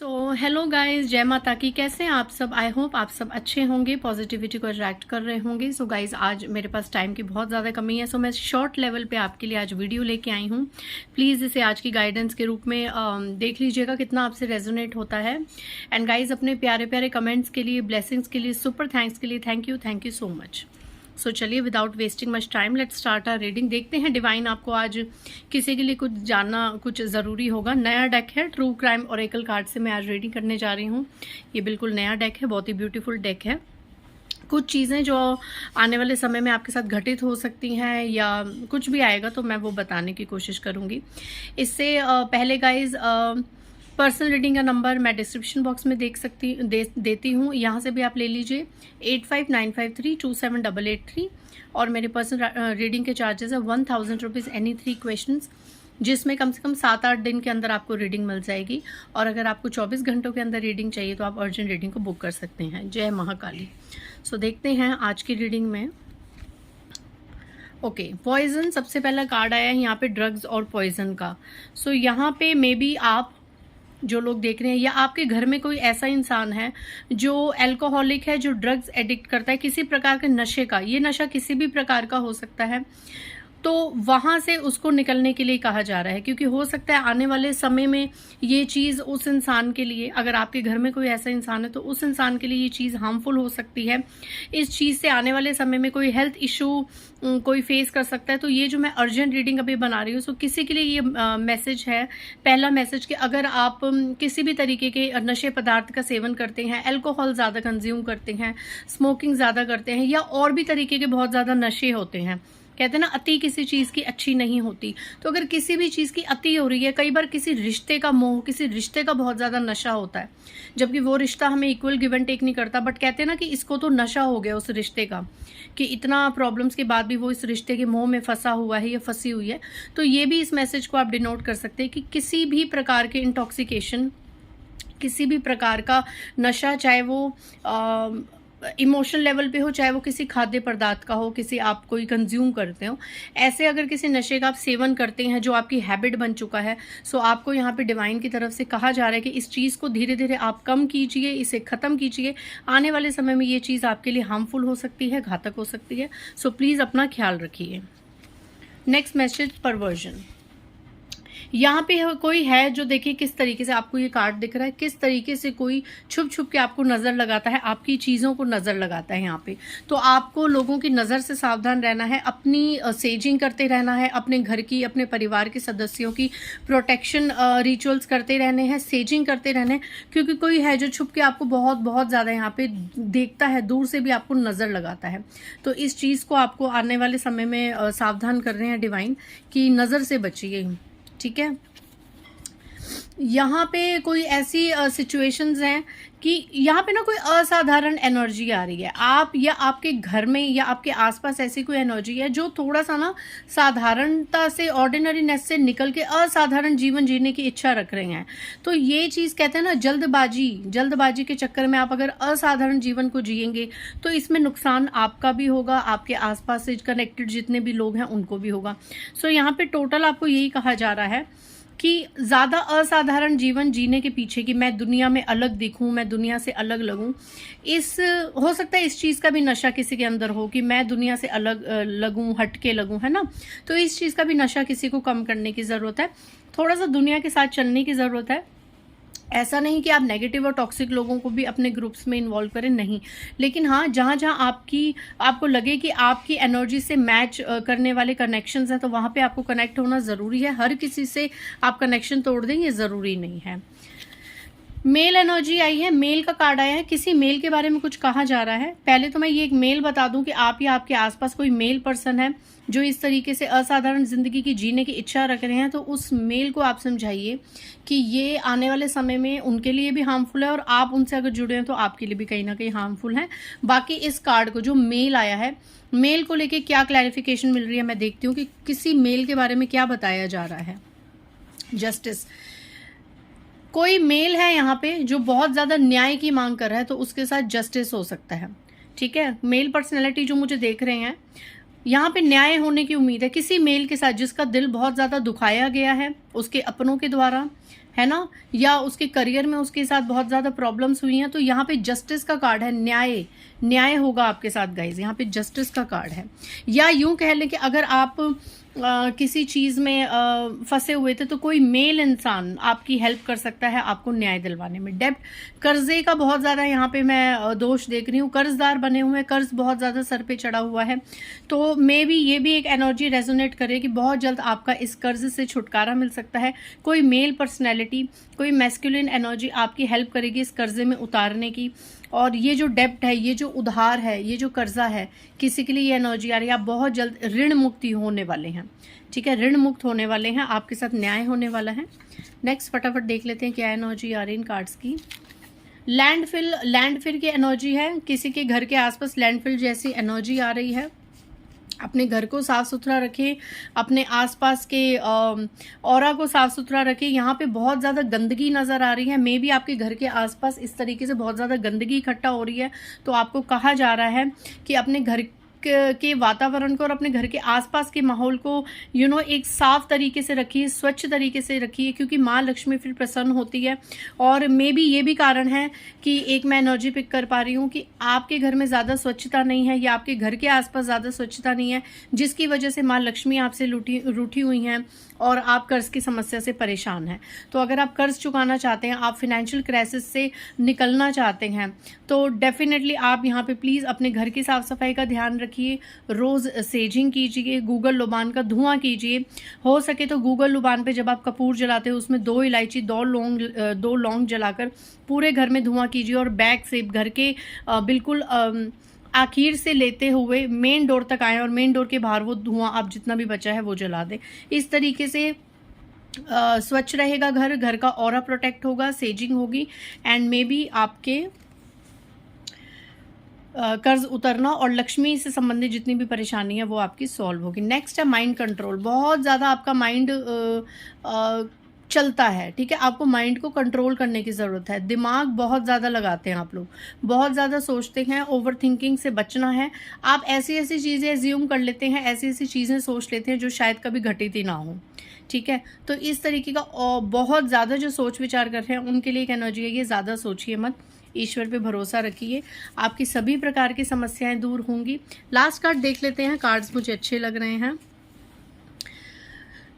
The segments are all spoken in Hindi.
हेलो गाइस, जय माता की। कैसे हैं आप सब? आई होप आप सब अच्छे होंगे, पॉजिटिविटी को अट्रैक्ट कर रहे होंगे। गाइस, आज मेरे पास टाइम की बहुत ज़्यादा कमी है, मैं शॉर्ट लेवल पे आपके लिए आज वीडियो लेके आई हूँ। प्लीज़ इसे आज की गाइडेंस के रूप में देख लीजिएगा कितना आपसे रेजोनेट होता है। एंड गाइज, अपने प्यारे प्यारे कमेंट्स के लिए, ब्लेसिंग्स के लिए, सुपर थैंक्स के लिए थैंक यू सो मच। चलिए, without wasting much time, let's start our reading. देखते हैं डिवाइन आपको आज किसी के लिए कुछ जानना कुछ ज़रूरी होगा। नया डेक है, ट्रू क्राइम ओरेकल कार्ड से मैं आज रीडिंग करने जा रही हूँ। ये बिल्कुल नया डेक है, बहुत ही ब्यूटीफुल डेक है। कुछ चीज़ें जो आने वाले समय में आपके साथ घटित हो सकती हैं या कुछ भी आएगा तो मैं वो बताने की कोशिश करूँगी। इससे पहले गाइज, पर्सनल रीडिंग का नंबर मैं डिस्क्रिप्शन बॉक्स में देती हूँ, यहाँ से भी आप ले लीजिए 8595327883। और मेरे पर्सनल रीडिंग के चार्जेस है 1000 रुपीज़ एनी 3 क्वेश्चंस, जिसमें कम से कम 7-8 दिन के अंदर आपको रीडिंग मिल जाएगी। और अगर आपको 24 घंटों के अंदर रीडिंग चाहिए तो आप अर्जेंट रीडिंग को बुक कर सकते हैं। जय महाकाली। देखते हैं आज की रीडिंग में। ओके, पॉइजन सबसे पहला कार्ड आया है यहाँ पे, ड्रग्स और पॉइजन का। यहाँ पे मे बी आप जो लोग देख रहे हैं या आपके घर में कोई ऐसा इंसान है जो अल्कोहलिक है, जो ड्रग्स एडिक्ट करता है, किसी प्रकार के नशे का, ये नशा किसी भी प्रकार का हो सकता है, तो वहाँ से उसको निकलने के लिए कहा जा रहा है। क्योंकि हो सकता है आने वाले समय में ये चीज़ उस इंसान के लिए, अगर आपके घर में कोई ऐसा इंसान है तो उस इंसान के लिए ये चीज़ हार्मफुल हो सकती है। इस चीज़ से आने वाले समय में कोई हेल्थ इशू कोई फेस कर सकता है। तो ये जो मैं अर्जेंट रीडिंग अभी बना रही हूँ, किसी के लिए ये मैसेज है, पहला मैसेज, कि अगर आप किसी भी तरीके के नशे पदार्थ का सेवन करते हैं, अल्कोहल ज़्यादा कंज्यूम करते हैं, स्मोकिंग ज़्यादा करते हैं, या और भी तरीके के बहुत ज़्यादा नशे होते हैं, कहते हैं ना अति किसी चीज़ की अच्छी नहीं होती। तो अगर किसी भी चीज़ की अति हो रही है, कई बार किसी रिश्ते का मोह, किसी रिश्ते का बहुत ज़्यादा नशा होता है, जबकि वो रिश्ता हमें इक्वल गिव एंड टेक नहीं करता, बट कहते हैं ना कि इसको तो नशा हो गया उस रिश्ते का, कि इतना प्रॉब्लम्स के बाद भी वो इस रिश्ते के मोह में फंसा हुआ है या फंसी हुई है। तो ये भी इस मैसेज को आप डिनोट कर सकते हैं कि किसी भी प्रकार के इंटॉक्सिकेशन, किसी भी प्रकार का नशा, चाहे वो इमोशनल लेवल पे हो, चाहे वो किसी खाद्य पदार्थ का हो, किसी आप कोई कंज्यूम करते हो, ऐसे अगर किसी नशे का आप सेवन करते हैं जो आपकी हैबिट बन चुका है, आपको यहाँ पे डिवाइन की तरफ से कहा जा रहा है कि इस चीज़ को धीरे धीरे आप कम कीजिए, इसे ख़त्म कीजिए। आने वाले समय में ये चीज़ आपके लिए हार्मफुल हो सकती है, घातक हो सकती है। प्लीज़ अपना ख्याल रखिए। Next message, perversion. यहाँ पे कोई है जो, देखिए किस तरीके से आपको ये कार्ड दिख रहा है, किस तरीके से कोई छुप छुप के आपको नज़र लगाता है, आपकी चीज़ों को नज़र लगाता है यहाँ पे। तो आपको लोगों की नज़र से सावधान रहना है, अपनी सेजिंग करते रहना है, अपने घर की, अपने परिवार के सदस्यों की प्रोटेक्शन रिचुअल्स करते रहने हैं, सेजिंग करते रहने हैं, क्योंकि कोई है जो छुप के आपको बहुत बहुत ज़्यादा यहाँ पे देखता है, दूर से भी आपको नज़र लगाता है। तो इस चीज़ को आपको आने वाले समय में सावधान कर रहे हैं डिवाइन कि नज़र से बचिए, ठीक है। यहाँ पे कोई ऐसी सिचुएशंस हैं कि यहाँ पे ना कोई असाधारण एनर्जी आ रही है, आप या आपके घर में या आपके आसपास ऐसी कोई एनर्जी है जो थोड़ा सा ना साधारणता से, ऑर्डिनरीनेस से निकल के असाधारण जीवन जीने की इच्छा रख रहे हैं। तो ये चीज़ कहते हैं ना, जल्दबाजी के चक्कर में आप अगर असाधारण जीवन को जिएंगे तो इसमें नुकसान आपका भी होगा, आपके आसपास से कनेक्टेड जितने भी लोग हैं उनको भी होगा। यहाँ पे टोटल आपको यही कहा जा रहा है कि ज़्यादा असाधारण जीवन जीने के पीछे, कि मैं दुनिया में अलग दिखूं, मैं दुनिया से अलग लगूं, हो सकता है इस चीज़ का भी नशा किसी के अंदर हो कि मैं दुनिया से अलग लगूं, हटके लगूं, है ना। तो इस चीज़ का भी नशा किसी को कम करने की ज़रूरत है, थोड़ा सा दुनिया के साथ चलने की ज़रूरत है। ऐसा नहीं कि आप नेगेटिव और टॉक्सिक लोगों को भी अपने ग्रुप्स में इन्वॉल्व करें, नहीं, लेकिन हाँ, जहाँ जहाँ आपको लगे कि आपकी एनर्जी से मैच करने वाले कनेक्शंस हैं, तो वहाँ पे आपको कनेक्ट होना ज़रूरी है। हर किसी से आप कनेक्शन तोड़ दें, ये ज़रूरी नहीं है। मेल एनर्जी आई है, मेल का कार्ड आया है, किसी मेल के बारे में कुछ कहा जा रहा है। पहले तो मैं ये एक मेल बता दूं कि आप या आपके आसपास कोई मेल पर्सन है जो इस तरीके से असाधारण जिंदगी की जीने की इच्छा रख रहे हैं, तो उस मेल को आप समझाइए कि ये आने वाले समय में उनके लिए भी हार्मफुल है, और आप उनसे अगर जुड़े हैं तो आपके लिए भी कहीं ना कहीं हार्मफुल है। बाकी इस कार्ड को, जो मेल आया है, मेल को लेके क्या क्लैरिफिकेशन मिल रही है, मैं देखती हूँ कि किसी मेल के बारे में क्या बताया जा रहा है। जस्टिस, कोई मेल है यहाँ पे जो बहुत ज्यादा न्याय की मांग कर रहा है, तो उसके साथ जस्टिस हो सकता है, ठीक है। मेल पर्सनैलिटी जो मुझे देख रहे हैं, यहाँ पे न्याय होने की उम्मीद है किसी मेल के साथ जिसका दिल बहुत ज्यादा दुखाया गया है उसके अपनों के द्वारा, है ना, या उसके करियर में उसके साथ बहुत ज़्यादा प्रॉब्लम्स हुई हैं, तो यहाँ पे जस्टिस का कार्ड है, न्याय होगा आपके साथ गाइज, यहाँ पे जस्टिस का कार्ड है। या यूं कह लें कि अगर आप किसी चीज़ में फंसे हुए थे तो कोई मेल इंसान आपकी हेल्प कर सकता है आपको न्याय दिलवाने में। डेब्ट, कर्जे का बहुत ज़्यादा यहाँ पे मैं दोष देख रही हूँ, कर्जदार बने हुए हैं, कर्ज बहुत ज़्यादा सर पे चढ़ा हुआ है, तो मे बी ये भी एक एनर्जी रेजोनेट करे कि बहुत जल्द आपका इस कर्ज से छुटकारा मिल सकता है। कोई मेल पर्सनैलिटी, कोई मैस्कुलिन एनर्जी आपकी हेल्प करेगी इस कर्जे में उतारने की। और ये जो डेब्ट है, ये जो उधार है, ये जो कर्जा है, किसी के लिए ये एनर्जी आ रही है, आप बहुत जल्द ऋण मुक्ति होने वाले हैं, ठीक है, ऋण मुक्त होने वाले हैं, आपके साथ न्याय होने वाला है। नेक्स्ट फटाफट देख लेते हैं क्या एनर्जी आ रही है इन कार्ड्स की। लैंडफिल की एनर्जी है, किसी के घर के आसपास लैंडफिल जैसी एनर्जी आ रही है। अपने घर को साफ सुथरा रखें, अपने आसपास के ऑरा को साफ सुथरा रखें। यहाँ पे बहुत ज़्यादा गंदगी नज़र आ रही है, मे बी आपके घर के आसपास इस तरीके से बहुत ज़्यादा गंदगी इकट्ठा हो रही है, तो आपको कहा जा रहा है कि अपने घर के वातावरण को और अपने घर के आसपास के माहौल को एक साफ तरीके से रखिए, स्वच्छ तरीके से रखिए, क्योंकि माँ लक्ष्मी फिर प्रसन्न होती है। और मे बी ये भी कारण है कि एक मैं एनर्जी पिक कर पा रही हूँ कि आपके घर में ज़्यादा स्वच्छता नहीं है या आपके घर के आसपास ज़्यादा स्वच्छता नहीं है, जिसकी वजह से माँ लक्ष्मी आपसे रूठी हुई हैं और आप कर्ज की समस्या से परेशान हैं। तो अगर आप कर्ज चुकाना चाहते हैं, आप फाइनेंशियल क्राइसिस से निकलना चाहते हैं, तो डेफिनेटली आप यहाँ पे प्लीज़ अपने घर की साफ सफाई का ध्यान रखिए, रोज़ सेजिंग कीजिए, गूगल लुबान का धुआं कीजिए। हो सके तो गूगल लुबान पे जब आप कपूर जलाते हो उसमें 2 इलायची, 2 लौंग जलाकर पूरे घर में धुआं कीजिए और बैक से घर के बिल्कुल आखिर से लेते हुए मेन डोर तक आए और मेन डोर के बाहर वो धुआं आप जितना भी बचा है वो जला दें। इस तरीके से स्वच्छ रहेगा घर का ऑरा प्रोटेक्ट होगा, सेजिंग होगी, एंड मे बी आपके कर्ज उतरना और लक्ष्मी से संबंधित जितनी भी परेशानी है वो आपकी सॉल्व होगी। नेक्स्ट है माइंड कंट्रोल। बहुत ज़्यादा आपका माइंड चलता है, ठीक है, आपको माइंड को कंट्रोल करने की ज़रूरत है। दिमाग बहुत ज़्यादा लगाते हैं आप लोग, बहुत ज़्यादा सोचते हैं, ओवर थिंकिंग से बचना है। आप ऐसी ऐसी चीज़ें एज्यूम कर लेते हैं, ऐसी ऐसी चीज़ें सोच लेते हैं जो शायद कभी घटित ही ना हो, ठीक है। तो इस तरीके का बहुत ज़्यादा जो सोच विचार कर रहे हैं उनके लिए एक एनर्जी है, ये ज़्यादा सोचिए मत, ईश्वर पे भरोसा रखिए, आपकी सभी प्रकार की समस्याएं दूर होंगी। लास्ट कार्ड देख लेते हैं, कार्ड्स मुझे अच्छे लग रहे हैं।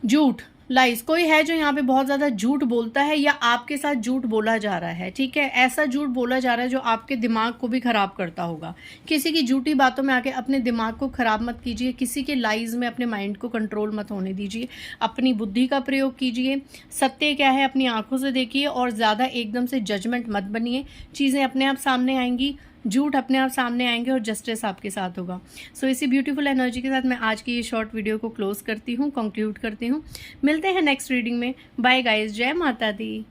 झूठ, लाइस, कोई है जो यहाँ पे बहुत ज़्यादा झूठ बोलता है या आपके साथ झूठ बोला जा रहा है, ठीक है, ऐसा झूठ बोला जा रहा है जो आपके दिमाग को भी खराब करता होगा। किसी की झूठी बातों में आके अपने दिमाग को खराब मत कीजिए, किसी के लाइज में अपने माइंड को कंट्रोल मत होने दीजिए, अपनी बुद्धि का प्रयोग कीजिए, सत्य क्या है अपनी आंखों से देखिए और ज़्यादा एकदम से जजमेंट मत बनिए, चीज़ें अपने आप सामने आएंगी, झूठ अपने आप सामने आएंगे और जस्टिस आपके साथ होगा। सो इसी ब्यूटीफुल एनर्जी के साथ मैं आज की ये शॉर्ट वीडियो को क्लोज करती हूँ, कंक्लूड करती हूँ। मिलते हैं नेक्स्ट रीडिंग में। बाय गाइस, जय माता दी।